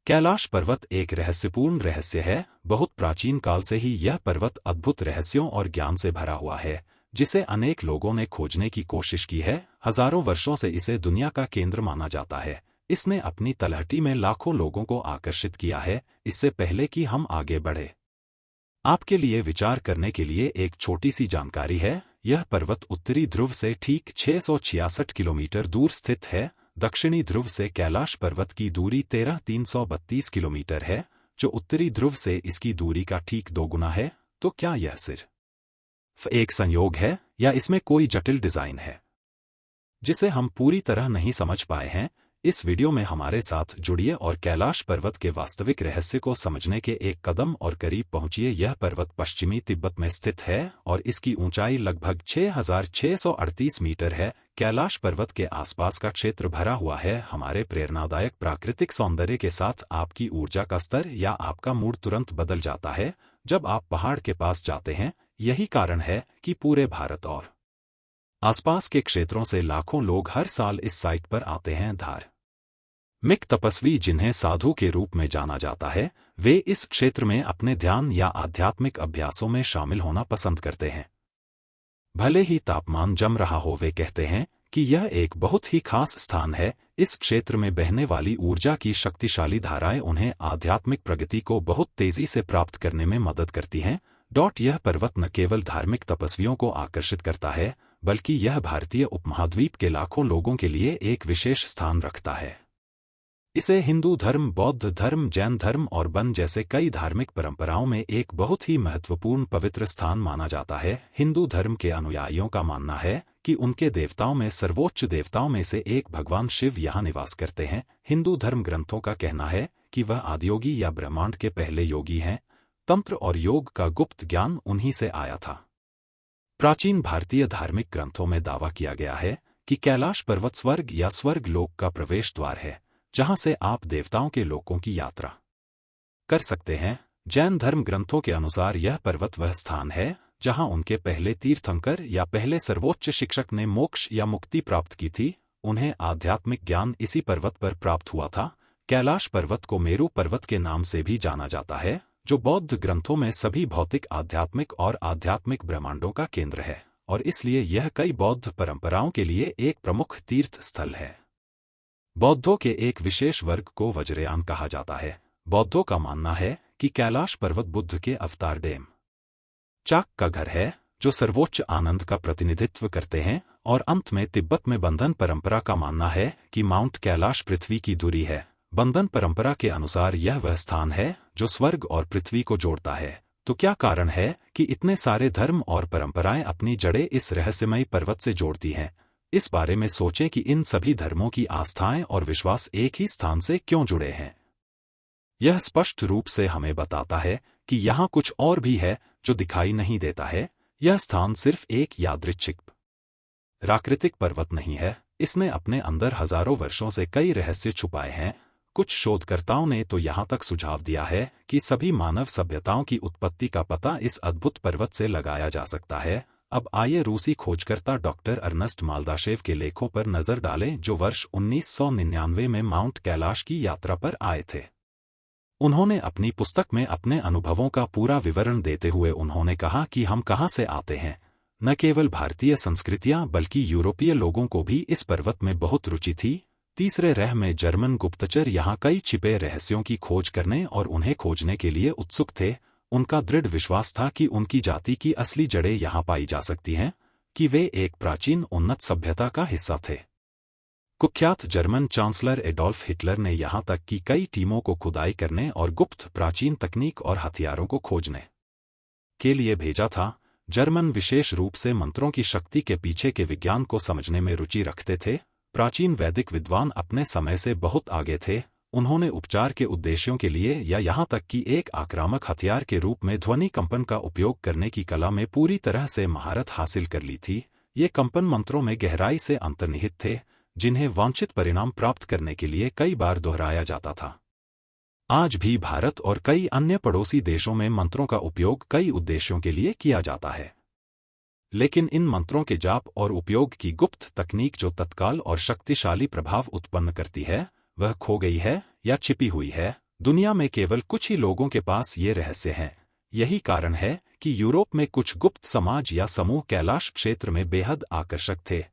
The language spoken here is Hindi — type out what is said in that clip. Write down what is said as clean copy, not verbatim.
कैलाश पर्वत एक रहस्यपूर्ण रहस्य है। बहुत प्राचीन काल से ही यह पर्वत अद्भुत रहस्यों और ज्ञान से भरा हुआ है, जिसे अनेक लोगों ने खोजने की कोशिश की है। हजारों वर्षों से इसे दुनिया का केंद्र माना जाता है। इसने अपनी तलहटी में लाखों लोगों को आकर्षित किया है। इससे पहले कि हम आगे बढ़े, आपके लिए विचार करने के लिए एक छोटी सी जानकारी है। यह पर्वत उत्तरी ध्रुव से ठीक 666 किलोमीटर दूर स्थित है। दक्षिणी ध्रुव से कैलाश पर्वत की दूरी 13,332 किलोमीटर है, जो उत्तरी ध्रुव से इसकी दूरी का ठीक 2 गुना है। तो क्या यह सिर्फ एक संयोग है या इसमें कोई जटिल डिजाइन है जिसे हम पूरी तरह नहीं समझ पाए हैं? इस वीडियो में हमारे साथ जुड़िए और कैलाश पर्वत के वास्तविक रहस्य को समझने के एक कदम और करीब पहुंचिए। यह पर्वत पश्चिमी तिब्बत में स्थित है और इसकी ऊंचाई लगभग 6,638 मीटर है। कैलाश पर्वत के आसपास का क्षेत्र भरा हुआ है हमारे प्रेरणादायक प्राकृतिक सौंदर्य के साथ। आपकी ऊर्जा का स्तर या आपका मूड तुरंत बदल जाता है जब आप पहाड़ के पास जाते हैं। यही कारण है कि पूरे भारत और आसपास के क्षेत्रों से लाखों लोग हर साल इस साइट पर आते हैं। धार्मिक तपस्वी, जिन्हें साधु के रूप में जाना जाता है, वे इस क्षेत्र में अपने ध्यान या आध्यात्मिक अभ्यासों में शामिल होना पसंद करते हैं। भले ही तापमान जम रहा हो, वे कहते हैं कि यह एक बहुत ही खास स्थान है। इस क्षेत्र में बहने वाली ऊर्जा की शक्तिशाली धाराएं उन्हें आध्यात्मिक प्रगति को बहुत तेजी से प्राप्त करने में मदद करती हैं। यह पर्वत न केवल धार्मिक तपस्वियों को आकर्षित करता है, बल्कि यह भारतीय उपमहाद्वीप के लाखों लोगों के लिए एक विशेष स्थान रखता है। इसे हिंदू धर्म, बौद्ध धर्म, जैन धर्म और बन जैसे कई धार्मिक परंपराओं में एक बहुत ही महत्वपूर्ण पवित्र स्थान माना जाता है। हिंदू धर्म के अनुयायियों का मानना है कि उनके देवताओं में सर्वोच्च देवताओं में से एक भगवान शिव यहाँ निवास करते हैं। हिंदू धर्म ग्रंथों का कहना है कि वह आदियोगी या ब्रह्मांड के पहले योगी हैं। तंत्र और योग का गुप्त ज्ञान उन्हीं से आया था। प्राचीन भारतीय धार्मिक ग्रंथों में दावा किया गया है कि कैलाश पर्वत स्वर्ग या स्वर्ग लोक का प्रवेश द्वार है, जहां से आप देवताओं के लोकों की यात्रा कर सकते हैं। जैन धर्म ग्रंथों के अनुसार यह पर्वत वह स्थान है जहां उनके पहले तीर्थंकर या पहले सर्वोच्च शिक्षक ने मोक्ष या मुक्ति प्राप्त की थी। उन्हें आध्यात्मिक ज्ञान इसी पर्वत पर प्राप्त हुआ था। कैलाश पर्वत को मेरु पर्वत के नाम से भी जाना जाता है, जो बौद्ध ग्रंथों में सभी भौतिक, आध्यात्मिक और आध्यात्मिक ब्रह्मांडों का केंद्र है, और इसलिए यह कई बौद्ध परंपराओं के लिए एक प्रमुख तीर्थ स्थल है। बौद्धों के एक विशेष वर्ग को वज्रयान कहा जाता है। बौद्धों का मानना है कि कैलाश पर्वत बुद्ध के अवतार डेम चाक का घर है, जो सर्वोच्च आनंद का प्रतिनिधित्व करते हैं। और अंत में तिब्बत में बंधन परंपरा का मानना है कि माउंट कैलाश पृथ्वी की धुरी है। बंधन परंपरा के अनुसार यह वह स्थान है जो स्वर्ग और पृथ्वी को जोड़ता है। तो क्या कारण है कि इतने सारे धर्म और परंपराएं अपनी जड़ें इस रहस्यमयी पर्वत से जोड़ती हैं? इस बारे में सोचें कि इन सभी धर्मों की आस्थाएं और विश्वास एक ही स्थान से क्यों जुड़े हैं। यह स्पष्ट रूप से हमें बताता है कि यहाँ कुछ और भी है जो दिखाई नहीं देता है। यह स्थान सिर्फ एक यादृच्छिक प्राकृतिक पर्वत नहीं है। इसने अपने अंदर हजारों वर्षों से कई रहस्य छुपाए हैं। कुछ शोधकर्ताओं ने तो यहाँ तक सुझाव दिया है कि सभी मानव सभ्यताओं की उत्पत्ति का पता इस अद्भुत पर्वत से लगाया जा सकता है। अब आइए रूसी खोजकर्ता डॉक्टर अर्नस्ट माल्दाशेव के लेखों पर नजर डालें, जो वर्ष 1999 में माउंट कैलाश की यात्रा पर आए थे। उन्होंने अपनी पुस्तक में अपने अनुभवों का पूरा विवरण देते हुए उन्होंने कहा कि हम कहाँ से आते हैं। न केवल भारतीय संस्कृतियां बल्कि यूरोपीय लोगों को भी इस पर्वत में बहुत रुचि थी। तीसरे रह में जर्मन गुप्तचर यहाँ कई छिपे रहस्यों की खोज करने और उन्हें खोजने के लिए उत्सुक थे। उनका दृढ़ विश्वास था कि उनकी जाति की असली जड़ें यहाँ पाई जा सकती हैं, कि वे एक प्राचीन उन्नत सभ्यता का हिस्सा थे। कुख्यात जर्मन चांसलर एडोल्फ हिटलर ने यहाँ तक कि कई टीमों को खुदाई करने और गुप्त प्राचीन तकनीक और हथियारों को खोजने के लिए भेजा था। जर्मन विशेष रूप से मंत्रों की शक्ति के पीछे के विज्ञान को समझने में रुचि रखते थे। प्राचीन वैदिक विद्वान अपने समय से बहुत आगे थे। उन्होंने उपचार के उद्देश्यों के लिए या यहाँ तक कि एक आक्रामक हथियार के रूप में ध्वनि कंपन का उपयोग करने की कला में पूरी तरह से महारत हासिल कर ली थी। ये कंपन मंत्रों में गहराई से अंतर्निहित थे, जिन्हें वांछित परिणाम प्राप्त करने के लिए कई बार दोहराया जाता था। आज भी भारत और कई अन्य पड़ोसी देशों में मंत्रों का उपयोग कई उद्देश्यों के लिए किया जाता है, लेकिन इन मंत्रों के जाप और उपयोग की गुप्त तकनीक जो तत्काल और शक्तिशाली प्रभाव उत्पन्न करती है, वह खो गई है या छिपी हुई है। दुनिया में केवल कुछ ही लोगों के पास ये रहस्य हैं। यही कारण है कि यूरोप में कुछ गुप्त समाज या समूह कैलाश क्षेत्र में बेहद आकर्षक थे।